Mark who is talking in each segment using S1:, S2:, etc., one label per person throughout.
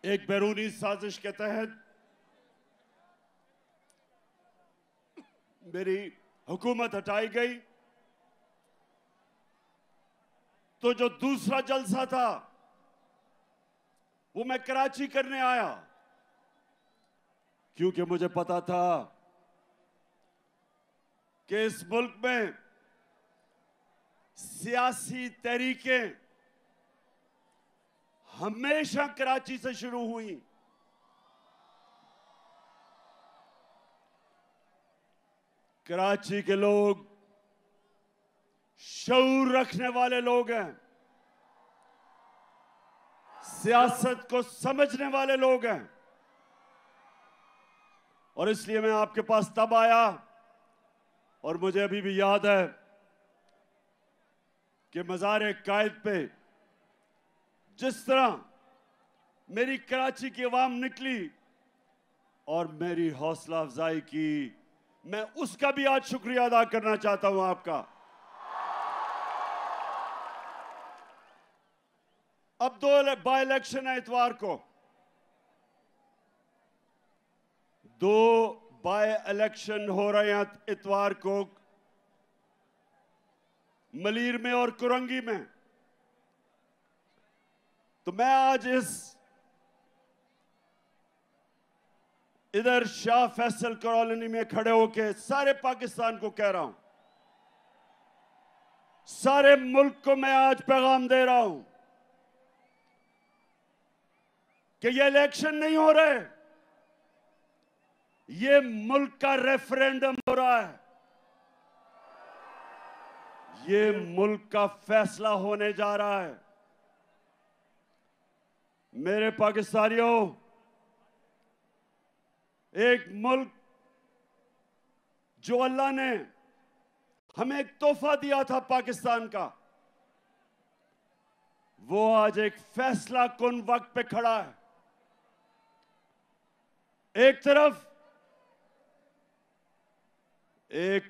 S1: एक बैरूनी साजिश के तहत मेरी हुकूमत हटाई गई, तो जो दूसरा जलसा था वो मैं कराची करने आया, क्योंकि मुझे पता था कि इस मुल्क में सियासी तहरीकें हमेशा कराची से शुरू हुई। कराची के लोग शऊर रखने वाले लोग हैं, सियासत को समझने वाले लोग हैं, और इसलिए मैं आपके पास तब आया। और मुझे अभी भी याद है कि मज़ार कायद पे जिस तरह मेरी कराची की आवाम निकली और मेरी हौसला अफजाई की, मैं उसका भी आज शुक्रिया अदा करना चाहता हूं आपका। अब 2 बाय इलेक्शन है इतवार को, 2 बाय इलेक्शन हो रहे हैं इतवार को, मलीर में और कुरंगी में। तो मैं आज इधर शाह फैसल कॉलोनी में खड़े होके सारे पाकिस्तान को कह रहा हूं, सारे मुल्क को मैं आज पैगाम दे रहा हूं कि ये इलेक्शन नहीं हो रहे, ये मुल्क का रेफरेंडम हो रहा है, ये मुल्क का फैसला होने जा रहा है। मेरे पाकिस्तानियों, एक मुल्क जो अल्लाह ने हमें एक तोहफा दिया था पाकिस्तान का, वो आज एक फैसला कुन वक्त पे खड़ा है। एक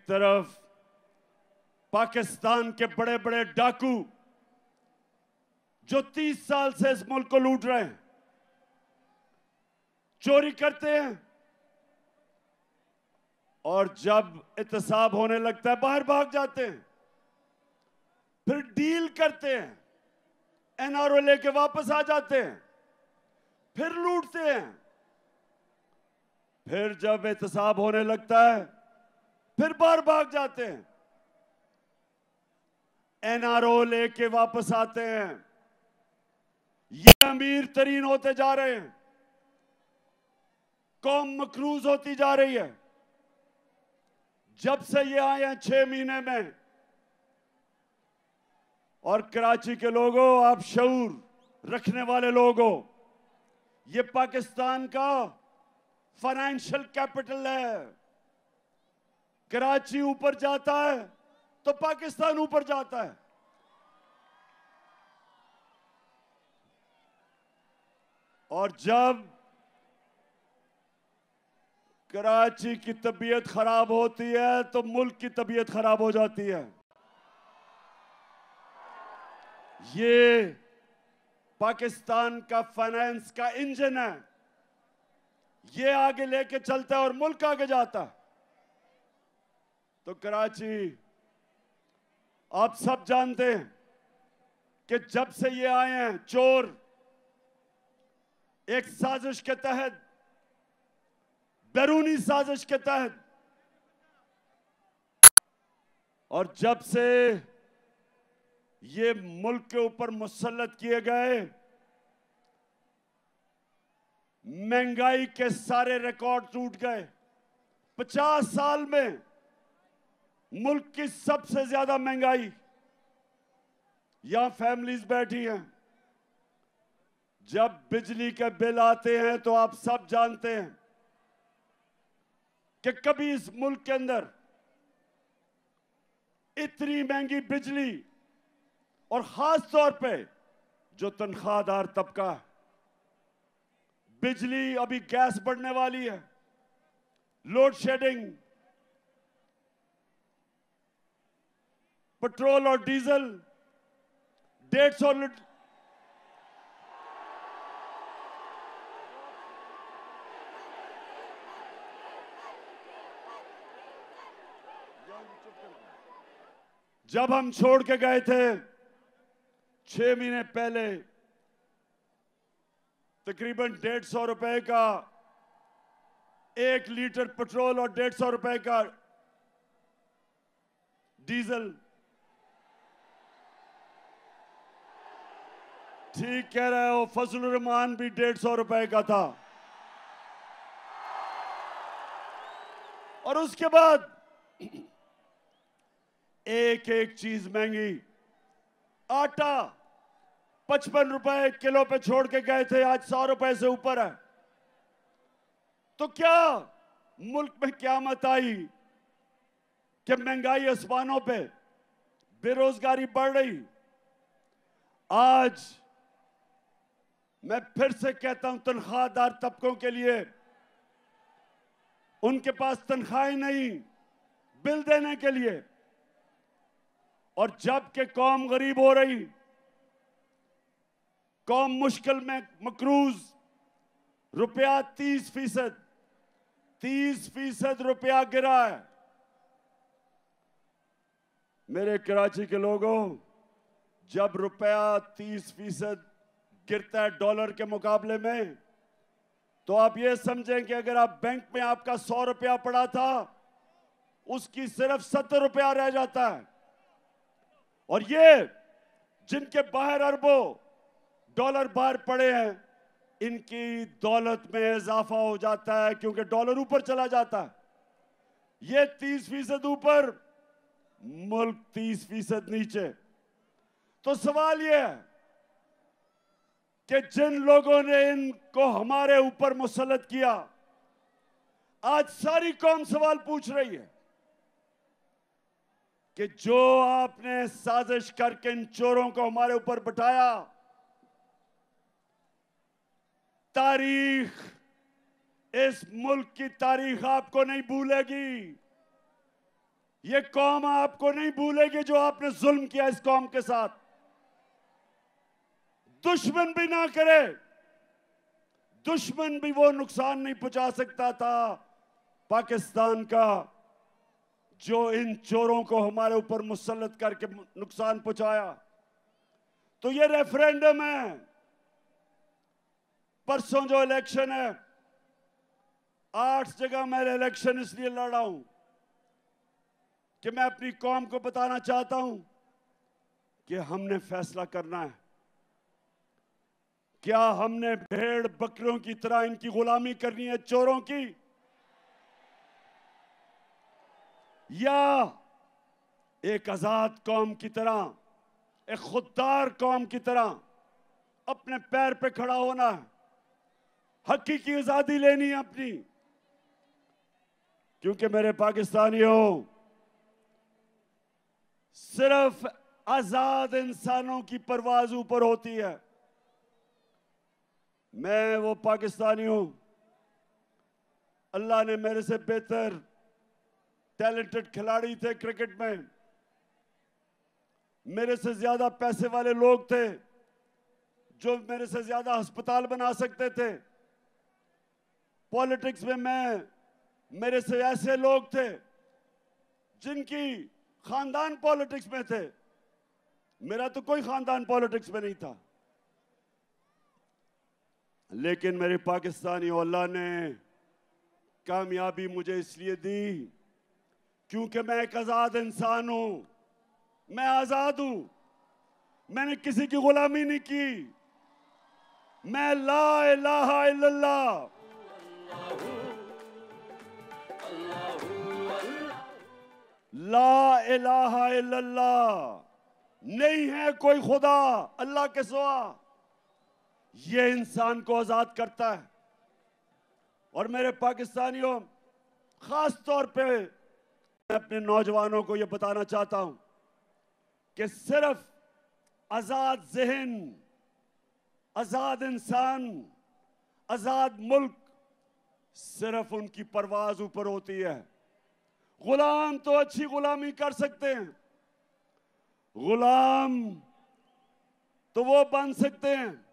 S1: तरफ पाकिस्तान के बड़े बड़े डाकू जो 30 साल से इस मुल्क को लूट रहे हैं, चोरी करते हैं और जब एहतसाब होने लगता है बाहर भाग जाते हैं, फिर डील करते हैं, एनआरओ लेके वापस आ जाते हैं, फिर लूटते हैं, फिर जब एहतसाब होने लगता है फिर बाहर भाग जाते हैं, एनआरओ लेके वापस आते हैं। ये अमीर तरीन होते जा रहे हैं, कौम मकरूज होती जा रही है। जब से ये आए हैं 6 महीने में, और कराची के लोगों, आप शऊर रखने वाले लोगों, ये पाकिस्तान का फाइनेंशियल कैपिटल है। कराची ऊपर जाता है तो पाकिस्तान ऊपर जाता है। और जब कराची की तबीयत खराब होती है तो मुल्क की तबीयत खराब हो जाती है। ये पाकिस्तान का फाइनेंस का इंजन है, ये आगे लेके चलता है और मुल्क आगे जाता है। तो कराची, आप सब जानते हैं कि जब से ये आए हैं चोर, एक साजिश के तहत, बैरूनी साजिश के तहत, और जब से ये मुल्क के ऊपर मुसल्लत किए गए, महंगाई के सारे रिकॉर्ड टूट गए। 50 साल में मुल्क की सबसे ज्यादा महंगाई। यहां फैमिलीज बैठी हैं, जब बिजली के बिल आते हैं तो आप सब जानते हैं कि कभी इस मुल्क के अंदर इतनी महंगी बिजली, और खास तौर पे जो तनख्वाहदार तबका है, बिजली, अभी गैस बढ़ने वाली है, लोड शेडिंग, पेट्रोल और डीजल 150 जब हम छोड़ के गए थे 6 महीने पहले तकरीबन 150 रुपए का 1 लीटर पेट्रोल और 150 रुपए का डीजल। ठीक कह रहे हो, फजलुर रहमान भी 150 रुपए का था। और उसके बाद एक एक चीज महंगी। आटा 55 रुपए किलो पे छोड़ के गए थे, आज 100 रुपए से ऊपर है। तो क्या मुल्क में क़यामत आई कि महंगाई आसमानों पे, बेरोजगारी बढ़ रही। आज मैं फिर से कहता हूं, तनख्वाहदार तबकों के लिए, उनके पास तनख्वाहें नहीं बिल देने के लिए, और जबकि कौम गरीब हो रही, कौम मुश्किल में मकरूज, रुपया 30% रुपया गिरा है। मेरे कराची के लोगों, जब रुपया 30% गिरता है डॉलर के मुकाबले में, तो आप ये समझें कि अगर आप बैंक में आपका 100 रुपया पड़ा था, उसकी सिर्फ 70 रुपया रह जाता है। और ये जिनके बाहर अरबों डॉलर बाहर पड़े हैं, इनकी दौलत में इजाफा हो जाता है, क्योंकि डॉलर ऊपर चला जाता है। ये 30% ऊपर, मुल्क 30% नीचे। तो सवाल ये है कि जिन लोगों ने इनको हमारे ऊपर मुसल्लत किया, आज सारी कौम सवाल पूछ रही है कि जो आपने साजिश करके इन चोरों को हमारे ऊपर बिठाया, तारीख, इस मुल्क की तारीख आपको नहीं भूलेगी। ये कौम आपको नहीं भूलेगी जो आपने जुल्म किया इस कौम के साथ। दुश्मन भी ना करे, दुश्मन भी वो नुकसान नहीं पहुंचा सकता था पाकिस्तान का, जो इन चोरों को हमारे ऊपर मुसल्लत करके नुकसान पहुंचाया। तो ये रेफरेंडम है, परसों जो इलेक्शन है, 8 जगह मैं इलेक्शन इसलिए लड़ रहा हूं कि मैं अपनी कौम को बताना चाहता हूं कि हमने फैसला करना है। क्या हमने भेड़ बकरियों की तरह इनकी गुलामी करनी है, चोरों की, या एक आजाद कौम की तरह, एक खुददार कौम की तरह अपने पैर पे खड़ा होना है, हकीकी आजादी लेनी है अपनी। क्योंकि मेरे पाकिस्तानियों, सिर्फ आजाद इंसानों की परवाज ऊपर होती है। मैं वो पाकिस्तानी हूं, अल्लाह ने मेरे से बेहतर टैलेंटेड खिलाड़ी थे क्रिकेट में, मेरे से ज्यादा पैसे वाले लोग थे जो मेरे से ज्यादा अस्पताल बना सकते थे। पॉलिटिक्स में मेरे से ऐसे लोग थे जिनकी खानदान पॉलिटिक्स में थे, मेरा तो कोई खानदान पॉलिटिक्स में नहीं था। लेकिन मेरे पाकिस्तानियों, अल्लाह ने कामयाबी मुझे इसलिए दी क्योंकि मैं एक आजाद इंसान हूं, मैं आजाद हूं, मैंने किसी की गुलामी नहीं की। मैं ला इलाहा इल्लल्लाह, ला इलाहा इल्लल्लाह, नहीं है कोई खुदा अल्लाह के सिवा। ये इंसान को आजाद करता है। और मेरे पाकिस्तानियों, खास तौर पे मैं अपने नौजवानों को यह बताना चाहता हूं कि सिर्फ आजाद ज़हन, आजाद इंसान, आजाद मुल्क, सिर्फ उनकी परवाज ऊपर होती है। गुलाम तो अच्छी गुलामी कर सकते हैं, गुलाम तो वो बन सकते हैं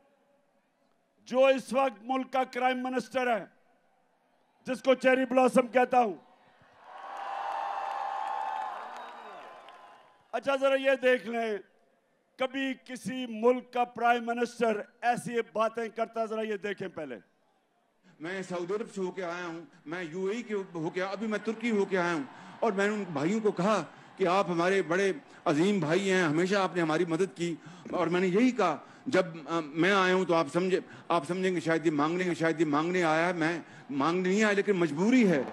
S1: जो इस वक्त मुल्क का क्राइम मिनिस्टर है, जिसको चेरी ब्लॉसम कहता हूं। अच्छा जरा ये देख लें, कभी किसी मुल्क का प्राइम मिनिस्टर ऐसी बातें करता, जरा ये देखें पहले।
S2: मैं सऊदी अरब से होके आया हूँ, मैं यूएई के होके, अभी मैं तुर्की होके आया हूँ, और मैंने उन भाइयों को कहा कि आप हमारे बड़े अजीम भाई हैं, हमेशा आपने हमारी मदद की। और मैंने यही कहा, जब मैं आया हूँ तो आप समझेंगे शायद ये मांगने आया है। मैं मांगने नहीं आया, लेकिन मजबूरी है।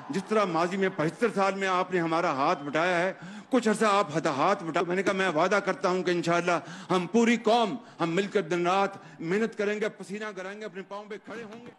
S2: जिस तरह माजी में 75 साल में आपने हमारा हाथ बटाया है, कुछ अर्सा आप हाथ बटा। मैंने कहा मैं वादा करता हूं कि इंशाअल्लाह हम पूरी कौम हम मिलकर दिन रात मेहनत करेंगे, पसीना कराएंगे, अपने पाँव पे खड़े होंगे।